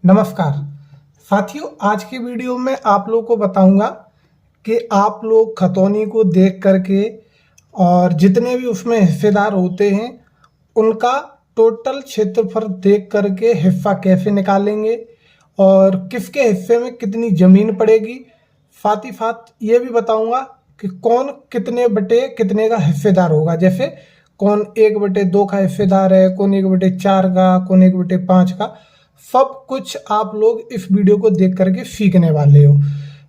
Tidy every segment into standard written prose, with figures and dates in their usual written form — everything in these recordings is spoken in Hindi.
नमस्कार साथियों, आज की वीडियो में आप लोग को बताऊंगा कि आप लोग खतौनी को देख करके और जितने भी उसमें हिस्सेदार होते हैं उनका टोटल क्षेत्रफल देख करके हिस्सा कैसे निकालेंगे और किसके हिस्से में कितनी ज़मीन पड़ेगी। साथ ही साथ ये भी बताऊंगा कि कौन कितने बटे कितने का हिस्सेदार होगा, जैसे कौन 1/2 का हिस्सेदार है, कौन 1/4 का, कौन 1/5 का। सब कुछ आप लोग इस वीडियो को देख करके सीखने वाले हो।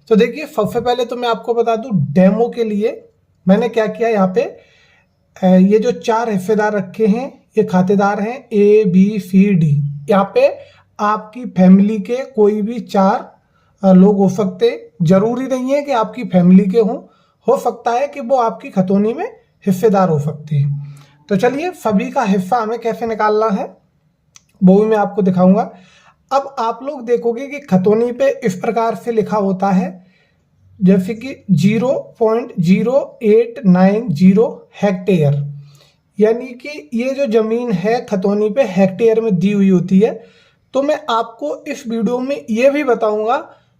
तो देखिए, सबसे पहले तो मैं आपको बता दूं, डेमो के लिए मैंने क्या किया। यहाँ पे ये जो 4 हिस्सेदार रखे हैं ये खातेदार हैं ABCD। यहाँ पे आपकी फैमिली के कोई भी 4 लोग हो सकते, जरूरी नहीं है कि आपकी फैमिली के हों, हो सकता है कि वो आपकी खतौनी में हिस्सेदार हो सकते हैं। तो चलिए, सभी का हिस्सा हमें कैसे निकालना है वो भी मैं आपको दिखाऊंगा। अब आप लोग देखोगे कि खतौनी पे इस प्रकार से लिखा होता है, जैसे कि 0.0890 हेक्टेयर, यानी कि ये जो जमीन है खतौनी पे हेक्टेयर में दी हुई होती है। तो मैं आपको इस वीडियो में ये भी बताऊंगा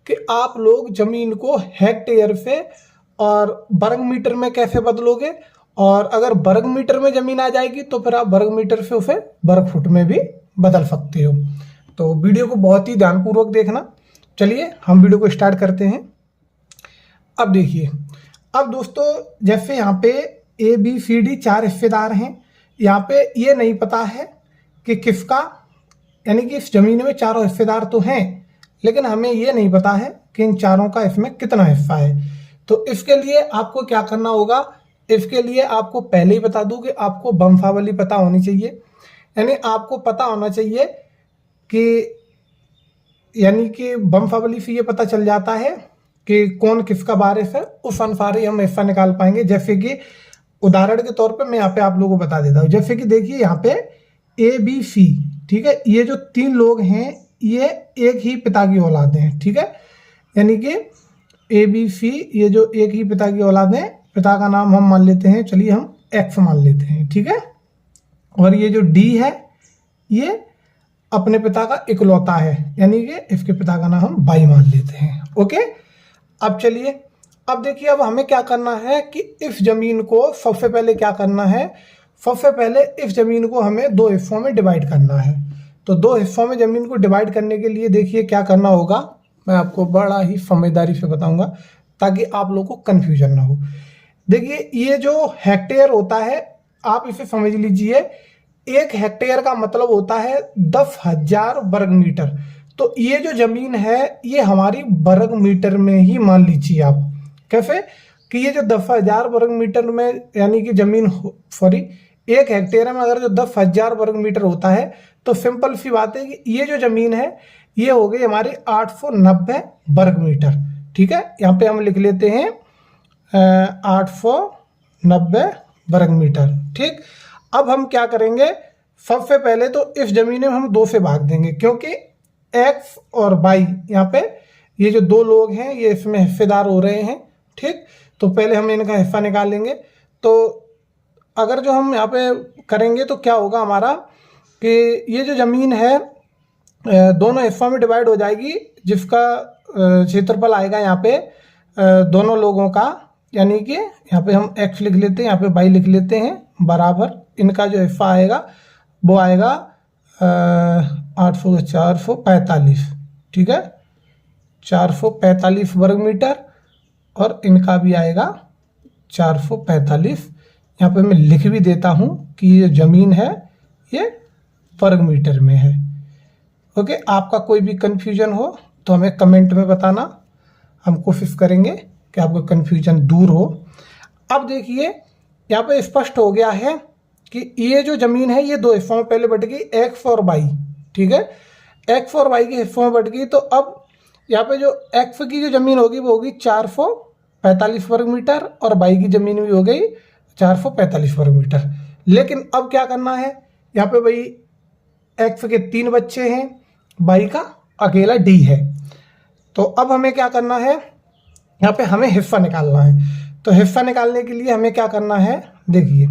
कि आप लोग जमीन को हेक्टेयर से और वर्ग मीटर में कैसे बदलोगे, और अगर वर्ग मीटर में जमीन आ जाएगी तो फिर आप वर्ग मीटर से उसे वर्ग फुट में भी बदल सकते हो। तो वीडियो को बहुत ही ध्यानपूर्वक देखना। चलिए हम वीडियो को स्टार्ट करते हैं। अब देखिए, अब दोस्तों जैसे यहाँ पे ABCD 4 हिस्सेदार हैं, यहाँ पे ये नहीं पता है कि किसका, यानी कि इस जमीन में 4 हिस्सेदार तो हैं, लेकिन हमें ये नहीं पता है कि इन चारों का इसमें कितना हिस्सा है। तो इसके लिए आपको क्या करना होगा, इसके लिए आपको पहले ही बता दूं कि आपको वंशावली पता होनी चाहिए। यानी आपको पता होना चाहिए कि, यानी कि वंशावली से ये पता चल जाता है कि कौन किसका वारिस है, उस अनुसार ही हम हिस्सा निकाल पाएंगे। जैसे कि उदाहरण के तौर पे मैं यहाँ पे आप लोगों को बता देता हूँ। जैसे कि देखिए यहाँ पे ABC, ठीक है, ये जो 3 लोग हैं ये एक ही पिता की औलाद हैं, ठीक है। यानी कि ABC ये जो एक ही पिता की औलाद हैं, पिता का नाम हम मान लेते हैं, चलिए हम X मान लेते हैं, ठीक है। और ये जो D है ये अपने पिता का इकलौता है, यानी कि इसके पिता का नाम हम Y मान लेते हैं। ओके, अब चलिए, अब देखिए, अब हमें क्या करना है कि इस जमीन को सबसे पहले क्या करना है, सबसे पहले इस जमीन को हमें 2 हिस्सों में डिवाइड करना है। तो 2 हिस्सों में जमीन को डिवाइड करने के लिए देखिए क्या करना होगा, मैं आपको बड़ा ही समझदारी से बताऊंगा ताकि आप लोगों को कन्फ्यूजन ना हो। देखिए, ये जो हेक्टेयर होता है आप इसे समझ लीजिए, 1 हेक्टेयर का मतलब होता है 10,000 वर्ग मीटर। तो ये जो जमीन है ये हमारी वर्ग मीटर में ही मान लीजिए आप। कैसे कि ये जो 10,000 वर्ग मीटर में, यानी कि जमीन, सॉरी, 1 हेक्टेयर में अगर जो 10,000 वर्ग मीटर होता है तो सिंपल सी बात है कि ये जो जमीन है ये हो गई हमारी 890 वर्ग मीटर, ठीक है। यहाँ पे हम लिख लेते हैं 890 वर्ग मीटर, ठीक। अब हम क्या करेंगे, सबसे पहले तो इस जमीन में हम 2 से भाग देंगे, क्योंकि X और Y यहाँ पे ये जो 2 लोग हैं ये इसमें हिस्सेदार हो रहे हैं, ठीक। तो पहले हम इनका हिस्सा निकालेंगे। तो अगर जो हम यहाँ पे करेंगे तो क्या होगा हमारा कि ये जो जमीन है दोनों हिस्सों में डिवाइड हो जाएगी, जिसका क्षेत्रफल आएगा यहाँ पे दोनों लोगों का, यानी कि यहाँ पे हम X लिख लेते हैं, यहाँ पे Y लिख लेते हैं, बराबर इनका जो हिस्सा आएगा वो आएगा 800 का 445, ठीक है, 445 वर्ग मीटर, और इनका भी आएगा 445। यहाँ पे मैं लिख भी देता हूँ कि ये जमीन है ये वर्ग मीटर में है। ओके, आपका कोई भी कन्फ्यूजन हो तो हमें कमेंट में बताना, हम कोशिश करेंगे कि आपका कन्फ्यूजन दूर हो। अब देखिए यहाँ पे स्पष्ट हो गया है कि ये जो जमीन है ये 2 हिस्सों में पहले बट गई, X और Y, ठीक है। X और Y के हिस्सों में बट गई, तो अब यहाँ पे जो X की जो जमीन होगी वो होगी 445 वर्ग मीटर, और Y की जमीन भी हो गई 445 वर्ग मीटर। लेकिन अब क्या करना है, यहाँ पे भाई X के 3 बच्चे हैं, Y का अकेला D है। तो अब हमें क्या करना है, यहाँ पे हमें हिस्सा निकालना है। तो हिस्सा निकालने के लिए हमें क्या करना है, देखिए,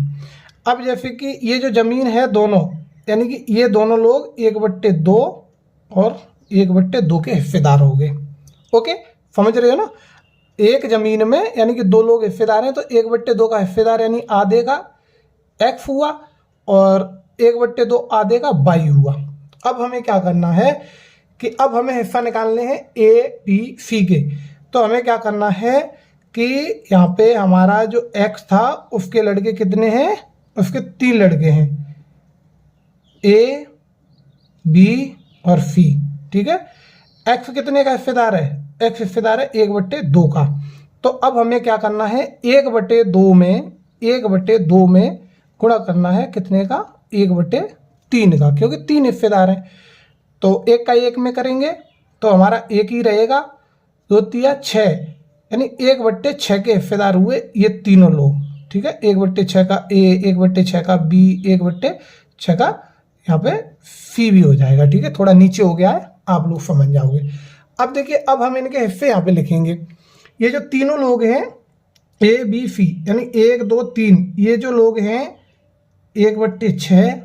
अब जैसे कि ये जो जमीन है दोनों, यानी कि ये दोनों लोग 1/2 और 1/2 के हिस्सेदार हो गए। ओके, समझ रहे हो ना। एक जमीन में यानी कि 2 लोग हिस्सेदार हैं तो 1/2 का हिस्सेदार यानी आधे का x हुआ और 1/2 आधे का y हुआ। अब हमें क्या करना है कि अब हमें हिस्सा निकालने हैं A B C के। तो हमें क्या करना है कि यहाँ पे हमारा जो x था उसके लड़के कितने हैं, उसके 3 लड़के हैं, A B और C। ठीक है, x कितने का हिस्सेदार है, x हिस्सेदार है 1/2 का। तो अब हमें क्या करना है, 1/2 में गुणा करना है कितने का, 1/3 का, क्योंकि 3 हिस्सेदार हैं। तो 1 का 1 में करेंगे तो हमारा 1 ही रहेगा, 2 तिया 6 यानी 1/6 के हिस्सेदार हुए ये तीनों लोग। ठीक है, 1/6 का A, 1/6 का B, 1/6 का यहाँ पे C भी हो जाएगा। ठीक है, थोड़ा नीचे हो गया है, आप लोग समझ जाओगे। अब देखिए, अब हम इनके हिस्से यहाँ पे लिखेंगे। ये जो तीनों लोग हैं A B C यानी 1 2 3, ये जो लोग हैं 1/6,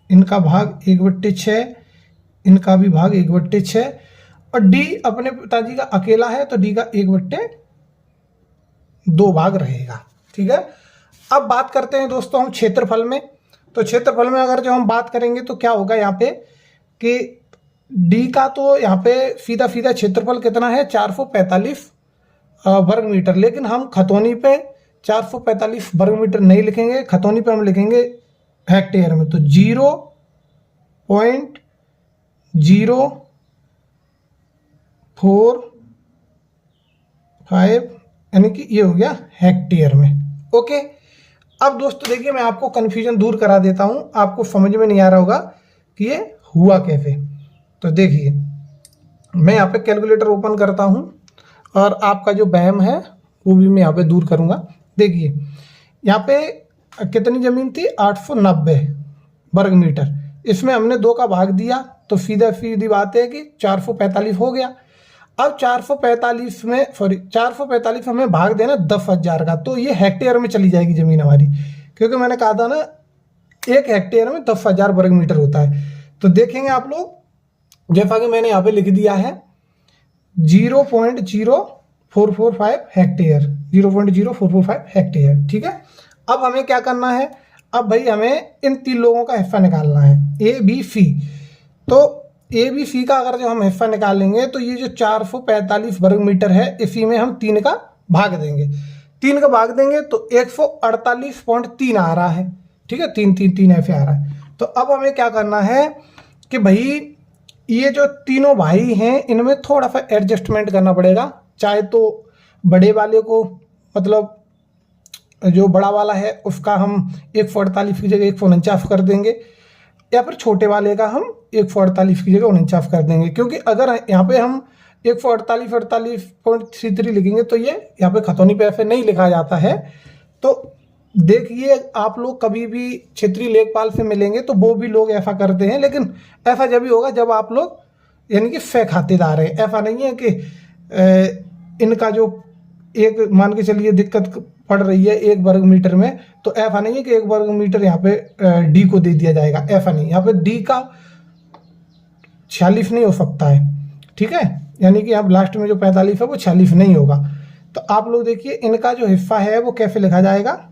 इनका भाग 1/6, इनका भी भाग 1/6 और D अपने पिताजी का अकेला है तो D का 1/2 भाग रहेगा। ठीक है, अब बात करते हैं दोस्तों हम क्षेत्रफल में। तो क्षेत्रफल में अगर जो हम बात करेंगे तो क्या होगा यहाँ पे कि D का तो यहाँ पे सीधा सीधा क्षेत्रफल कितना है, 445 वर्ग मीटर। लेकिन हम खतौनी पे 445 वर्ग मीटर नहीं लिखेंगे, खतौनी पे हम लिखेंगे हेक्टेयर में। तो 0.045 यानी कि ये हो गया हेक्टेयर में। ओके, अब दोस्तों देखिए, मैं आपको कन्फ्यूजन दूर करा देता हूँ, आपको समझ में नहीं आ रहा होगा कि ये हुआ कैसे। तो देखिए, मैं यहाँ पे कैलकुलेटर ओपन करता हूँ और आपका जो वहम है वो भी मैं यहाँ पे दूर करूँगा। देखिए, यहाँ पे कितनी ज़मीन थी, 890 वर्ग मीटर। इसमें हमने 2 का भाग दिया तो सीधा सीधी बात है कि 445 हो गया। अब 445 हमें भाग देना 10,000 का, तो ये हेक्टेयर में चली जाएगी ज़मीन हमारी, क्योंकि मैंने कहा था ना 1 हेक्टेयर में 10,000 वर्ग मीटर होता है। तो देखेंगे आप लोग, जैसा कि मैंने यहाँ पे लिख दिया है 0.0445 हेक्टेयर, 0.0445 हेक्टेयर। ठीक है, अब हमें क्या करना है, अब भाई हमें इन 3 लोगों का हिस्सा निकालना है, A B C। तो A B C का अगर जो हम हिस्सा निकालेंगे तो ये जो 445 वर्ग मीटर है इसी में हम 3 का भाग देंगे। 3 का भाग देंगे तो 148.3 आ रहा है। ठीक है, 3 3 3 ऐसे आ रहा है। तो अब हमें क्या करना है कि भाई ये जो तीनों भाई हैं इनमें थोड़ा सा एडजस्टमेंट करना पड़ेगा। चाहे तो बड़े वाले को, मतलब जो बड़ा वाला है उसका हम 148 की जगह 149 कर देंगे, या फिर छोटे वाले का हम 148 की जगह 49 कर देंगे। क्योंकि अगर यहाँ पे हम 148.33 लिखेंगे तो ये यहाँ पे खतौनी पे ऐसे नहीं लिखा जाता है। तो देखिए, आप लोग कभी भी क्षेत्रीय लेखपाल से मिलेंगे तो वो भी लोग ऐसा करते हैं, लेकिन ऐसा जब भी होगा जब आप लोग यानी कि फे खातेदार हैं। ऐसा नहीं है कि इनका जो एक मान के चलिए दिक्कत पड़ रही है 1 वर्ग मीटर में, तो ऐसा नहीं है कि 1 वर्ग मीटर यहाँ पे डी को दे दिया जाएगा, ऐसा नहीं। यहाँ पे डी का 46 नहीं हो सकता है। ठीक है, यानी कि अब लास्ट में जो 45 है वो 46 नहीं होगा। तो आप लोग देखिए, इनका जो हिस्सा है वो कैसे लिखा जाएगा,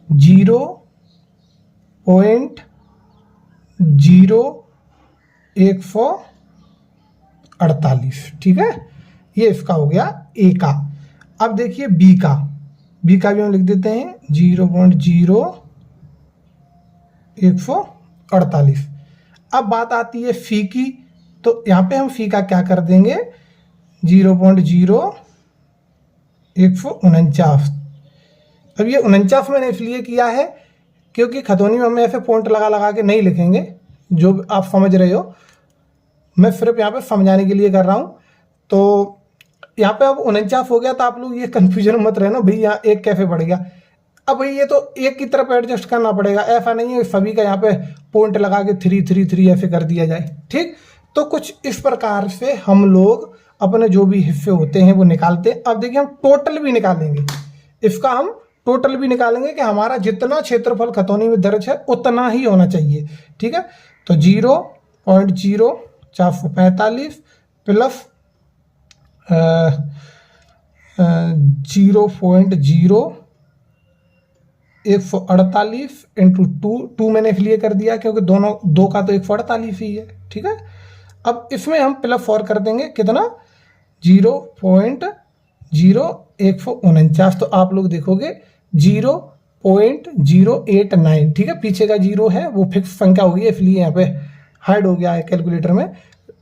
0.0148। ठीक है, ये इसका हो गया ए का। अब देखिए बी का भी हम लिख देते हैं 0.0148। अब बात आती है फी की, तो यहाँ पे हम फी का क्या कर देंगे, 0.0149। अब ये 49 मैंने इसलिए किया है क्योंकि खतौनी में हम ऐसे पॉइंट लगा लगा के नहीं लिखेंगे, जो आप समझ रहे हो। मैं सिर्फ यहाँ पे समझाने के लिए कर रहा हूँ। तो यहाँ पे अब 49 हो गया, तो आप लोग ये कन्फ्यूजन मत रहना भाई यहाँ 1 कैसे बढ़ गया। अब भाई ये तो 1 की तरफ एडजस्ट करना पड़ेगा, ऐसा नहीं है सभी का यहाँ पे पॉइंट लगा के 3 3 3 ऐसे कर दिया जाए। ठीक, तो कुछ इस प्रकार से हम लोग अपने जो भी हिस्से होते हैं वो निकालते हैं। अब देखिए, हम टोटल भी निकालेंगे, इसका हम टोटल भी निकालेंगे कि हमारा जितना क्षेत्रफल खतौनी में दर्ज है उतना ही होना चाहिए। ठीक है, तो 0.0 445 प्लस 0.0148 इंटू 2 मैंने इसलिए कर दिया क्योंकि दोनों दो का तो 148 ही है, ठीक है। अब इसमें हम +4 कर देंगे, कितना 0.0149, तो आप लोग देखोगे 0.089, ठीक है। पीछे का 0 है वो फिक्स संख्या होगी, इसलिए यहाँ पे हाइड हो गया है कैलकुलेटर में,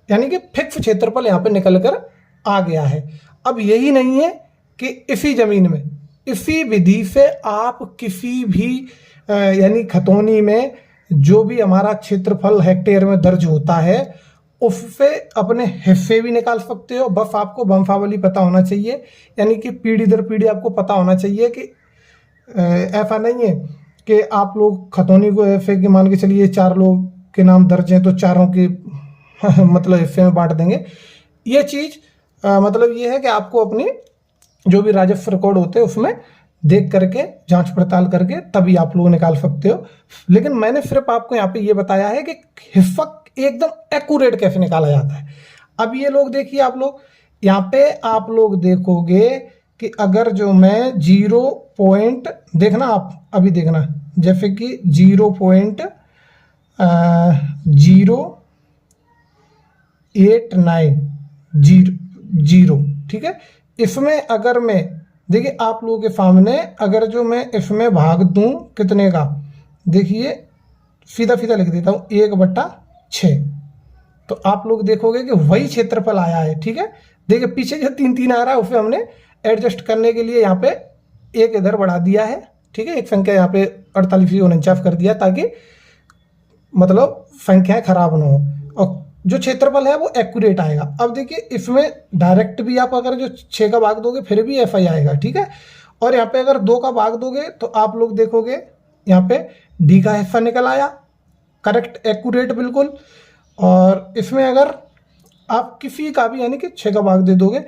यानी कि फिक्स क्षेत्रफल यहाँ पे निकल कर आ गया है। अब यही नहीं है कि इसी जमीन में, इसी विधि से आप किसी भी यानी खतौनी में जो भी हमारा क्षेत्रफल हेक्टेयर में दर्ज होता है उससे अपने हिस्से भी निकाल सकते हो। बस आपको वंशावली पता होना चाहिए, यानी कि पीढ़ी दर पीढ़ी आपको पता होना चाहिए कि ऐसा नहीं है कि आप लोग खतौनी को ऐसे कि मान के चलिए 4 लोग के नाम दर्ज हैं तो चारों के मतलब हिस्से में बांट देंगे। ये चीज़ मतलब ये है कि आपको अपनी जो भी राजस्व रिकॉर्ड होते हैं उसमें देख करके जांच पड़ताल करके तभी आप लोग निकाल सकते हो। लेकिन मैंने सिर्फ आपको यहाँ पे ये बताया है कि हिस्सा एकदम एक्यूरेट कैसे निकाला जाता है। अब ये लोग देखिए, आप लोग यहाँ पे आप लोग देखोगे कि अगर जो मैं 0 पॉइंट देखना, आप अभी देखना जैसे कि 0.0890, ठीक है। इसमें अगर मैं देखिए आप लोगों के सामने अगर जो मैं इसमें भाग दूं कितने का, देखिए सीधा सीधा लिख देता हूं 1/6, तो आप लोग देखोगे कि वही क्षेत्रफल आया है, ठीक है। देखिए पीछे जो 3 आ रहा है उसे हमने एडजस्ट करने के लिए यहाँ पे एक इधर बढ़ा दिया है, ठीक है। एक संख्या यहाँ पे 4849 कर दिया ताकि मतलब संख्याएं खराब ना हो और जो क्षेत्रफल है वो एक्यूरेट आएगा। अब देखिए इसमें डायरेक्ट भी आप अगर जो 6 का भाग दोगे फिर भी ऐसा ही आएगा, ठीक है। और यहाँ पे अगर 2 का भाग दोगे तो आप लोग देखोगे यहाँ पे डी का हिस्सा निकल आया, करेक्ट एक्यूरेट बिल्कुल। और इसमें अगर आप किसी का भी यानी कि 6 का भाग दे दोगे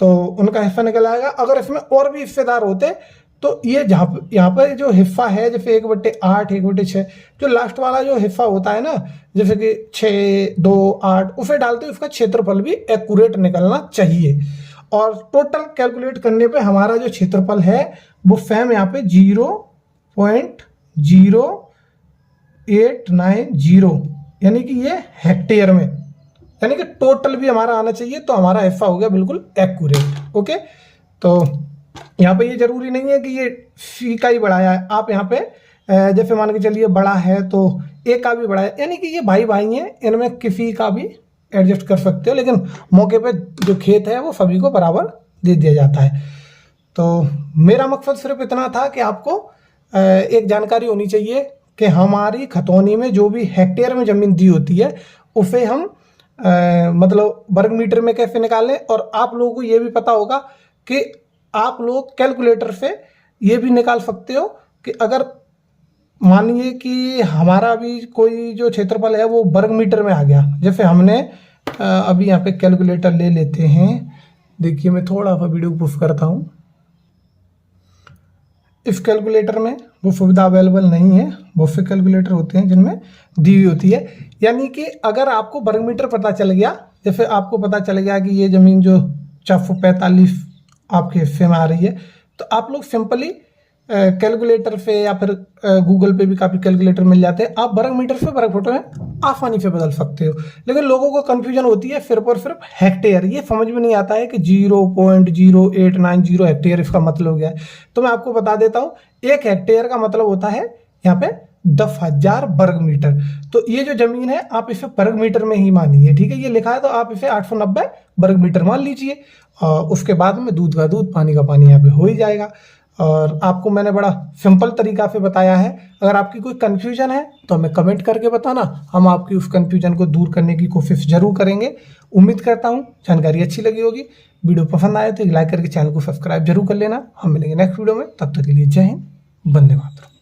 तो उनका हिस्सा निकल आएगा। अगर इसमें और भी हिस्सेदार होते तो ये यहाँ पर जो हिस्सा है जैसे 1/8 1/6 जो लास्ट वाला जो हिस्सा होता है ना, जैसे कि 6 2 8 उसे डालते उसका क्षेत्रफल भी एक्यूरेट निकलना चाहिए। और टोटल कैलकुलेट करने पे हमारा जो क्षेत्रफल है वो फैम यहाँ पे 0.0890 यानी कि ये हेक्टेयर में, यानी कि टोटल भी हमारा आना चाहिए, तो हमारा हिस्सा हो गया बिल्कुल एक्यूरेट। ओके, तो यहाँ पे ये जरूरी नहीं है कि ये सी का ही बढ़ाया है, आप यहाँ पे जैसे मान के चलिए बड़ा है तो ए का भी बढ़ाया, यानी कि ये भाई भाई हैं, इनमें किसी का भी एडजस्ट कर सकते हो, लेकिन मौके पे जो खेत है वो सभी को बराबर दे दिया जाता है। तो मेरा मकसद सिर्फ इतना था कि आपको एक जानकारी होनी चाहिए कि हमारी खतौनी में जो भी हेक्टेयर में ज़मीन दी होती है उसे हम मतलब वर्ग मीटर में कैसे निकालें। और आप लोगों को ये भी पता होगा कि आप लोग कैलकुलेटर से ये भी निकाल सकते हो कि अगर मानिए कि हमारा भी कोई जो क्षेत्रफल है वो वर्ग मीटर में आ गया, जैसे हमने अभी यहाँ पे कैलकुलेटर ले लेते हैं। देखिए मैं थोड़ा सा वीडियो पुश करता हूँ। इस कैलकुलेटर में वो सुविधा अवेलेबल नहीं है, बहुत से कैलकुलेटर होते हैं जिनमें दी हुई होती है। यानी कि अगर आपको वर्ग मीटर पता चल गया, जैसे आपको पता चल गया कि ये ज़मीन जो 445 आपके हिस्से में आ रही है, तो आप लोग सिंपली कैलकुलेटर से या फिर गूगल पे भी काफ़ी कैलकुलेटर मिल जाते हैं, आप वर्ग मीटर से वर्ग फुट में आसानी से बदल सकते हो। लेकिन लोगों को कन्फ्यूजन होती है सिर्फ और सिर्फ हेक्टेयर, ये समझ में नहीं आता है कि 0.0890 हेक्टेयर इसका मतलब क्या है। तो मैं आपको बता देता हूँ, 1 हेक्टेयर का मतलब होता है यहाँ पे 10,000 वर्ग मीटर। तो ये जो जमीन है आप इसे वर्ग मीटर में ही मानिए, ठीक है। ये लिखा है तो आप इसे 890 वर्ग मीटर मान लीजिए, और उसके बाद में दूध का दूध पानी का पानी यहाँ पे हो ही जाएगा। और आपको मैंने बड़ा सिंपल तरीका से बताया है। अगर आपकी कोई कन्फ्यूजन है तो हमें कमेंट करके बताना, हम आपकी उस कन्फ्यूजन को दूर करने की कोशिश जरूर करेंगे। उम्मीद करता हूँ जानकारी अच्छी लगी होगी। वीडियो पसंद आए तो लाइक करके चैनल को सब्सक्राइब जरूर कर लेना। हम मिलेंगे नेक्स्ट वीडियो में, तब तक के लिए जय हिंद, वंदे मातरम।